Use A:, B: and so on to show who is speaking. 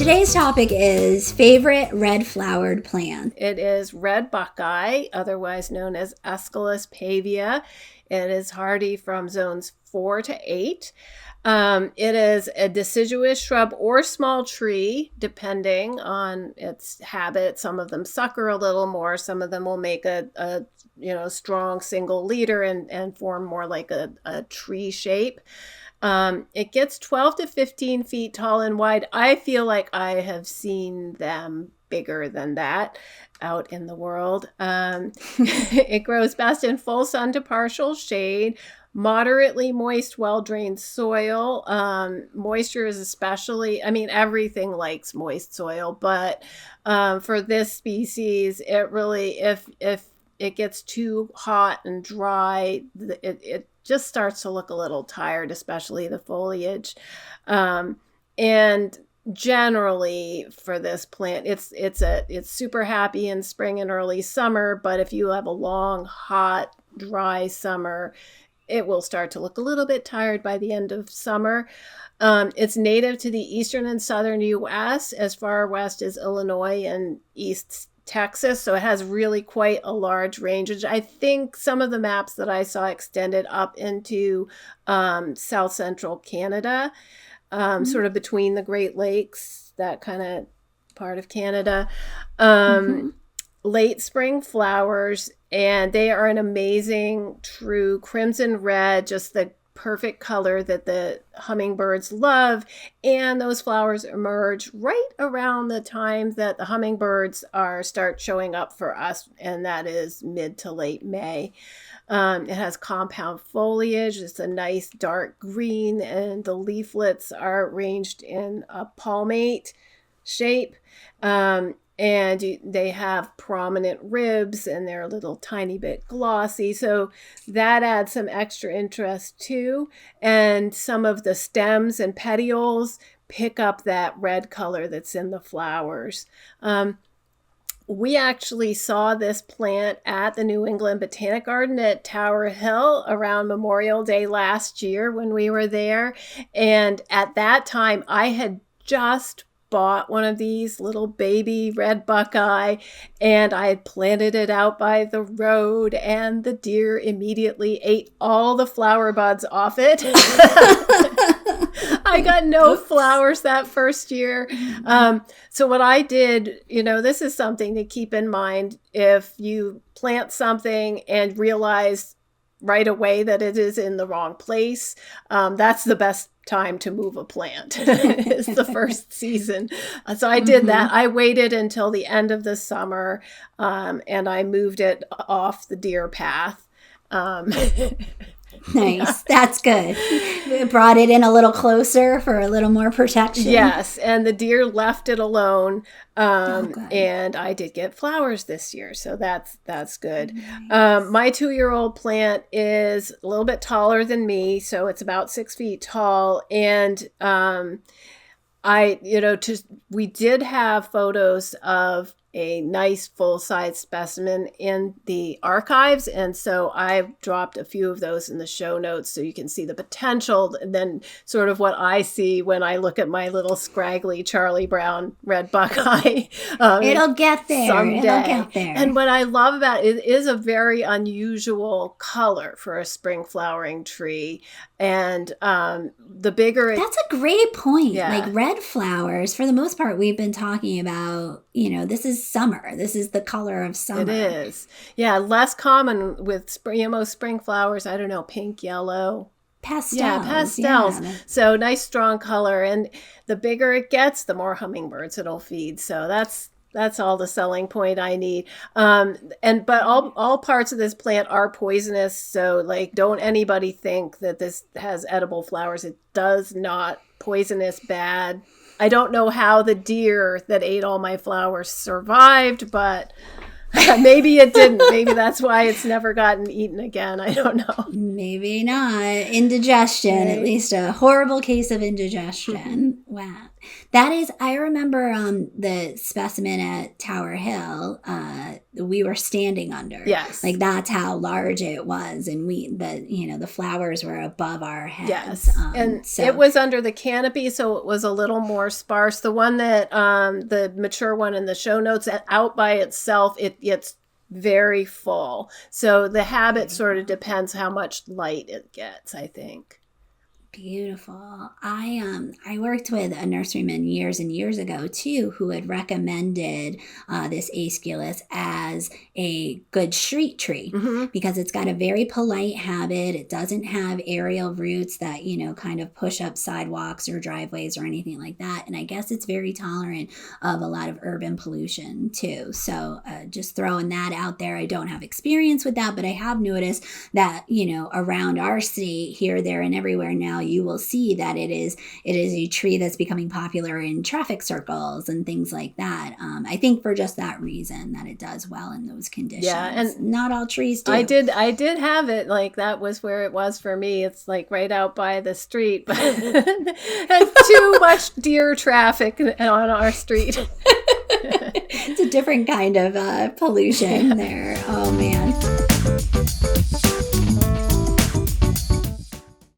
A: Today's topic is favorite red-flowered plant.
B: It is red buckeye, otherwise known as Aesculus pavia. It is hardy from zones 4 to 8. It is a deciduous shrub or small tree, depending on its habit. Some of them sucker a little more. Some of them will make a strong single leader and form more like a tree shape. It gets 12 to 15 feet tall and wide. I feel like I have seen them bigger than that out in the world. It grows best in full sun to partial shade, moderately moist, well-drained soil. Moisture is especially, everything likes moist soil, but for this species, it really, if it gets too hot and dry, it just starts to look a little tired, especially the foliage. And generally for this plant, it's super happy in spring and early summer, but if you have a long, hot, dry summer, it will start to look a little bit tired by the end of summer. It's native to the eastern and southern U.S., as far west as Illinois and East Texas, so it has really quite a large range. I think some of the maps that I saw extended up into south central Canada, sort of between the Great Lakes, that kind of part of Canada. Late spring flowers, and they are an amazing true crimson red, just the perfect color that the hummingbirds love. And those flowers emerge right around the time that the hummingbirds start showing up for us, and that is mid to late May. It has compound foliage. It's a nice dark green, and the leaflets are arranged in a palmate shape. And they have prominent ribs, and they're a little tiny bit glossy. So that adds some extra interest too. And some of the stems and petioles pick up that red color that's in the flowers. We actually saw this plant at the New England Botanic Garden at Tower Hill around Memorial Day last year when we were there. And at that time, I had just bought one of these little baby red buckeye, and I had planted it out by the road, and the deer immediately ate all the flower buds off it. I got no flowers that first year. So what I did, this is something to keep in mind if you plant something and realize right away that it is in the wrong place. That's the best time to move a plant. It's the first season. So I did that. I waited until the end of the summer, and I moved it off the deer path.
A: Nice. That's good. Brought it in a little closer for a little more protection.
B: Yes. And the deer left it alone. And I did get flowers this year. So that's good. Nice. My 2-year-old plant is a little bit taller than me. So it's about 6 feet tall. And we did have photos of a nice full-size specimen in the archives, and so I've dropped a few of those in the show notes so you can see the potential, and then sort of what I see when I look at my little scraggly Charlie Brown red buckeye.
A: It'll get there someday. It'll get there.
B: And what I love about it is a very unusual color for a spring flowering tree, and the bigger
A: that's a great point. Yeah. Like red flowers, for the most part, we've been talking about, this is summer. This is the color of summer.
B: It is. Yeah, less common with most spring flowers. I don't know, pink, yellow.
A: Pastels.
B: Yeah, pastels. Yeah. So nice, strong color. And the bigger it gets, the more hummingbirds it'll feed. So that's all the selling point I need. But all parts of this plant are poisonous. So don't anybody think that this has edible flowers. It does not. Poisonous, bad. I don't know how the deer that ate all my flowers survived, but maybe it didn't. Maybe that's why it's never gotten eaten again. I don't know.
A: Maybe not. Indigestion, right. At least a horrible case of indigestion. Wow. That is, I remember the specimen at Tower Hill, we were standing under.
B: Yes.
A: Like that's how large it was. And the flowers were above our heads.
B: Yes. And so it was under the canopy, so it was a little more sparse. The one that, the mature one in the show notes, out by itself, it's very full. So the habit sort of depends how much light it gets, I think.
A: Beautiful. I worked with a nurseryman years and years ago too, who had recommended this Aesculus as a good street tree because it's got a very polite habit. It doesn't have aerial roots that kind of push up sidewalks or driveways or anything like that. And I guess it's very tolerant of a lot of urban pollution too. So just throwing that out there. I don't have experience with that, but I have noticed that around our state, here, there, and everywhere now, you will see that it is a tree that's becoming popular in traffic circles and things like that. I think for just that reason, that it does well in those conditions.
B: Yeah, and
A: not all trees do.
B: I did have it, like that was where it was for me. It's like right out by the street, but too much deer traffic on our street.
A: It's a different kind of pollution there. Oh man.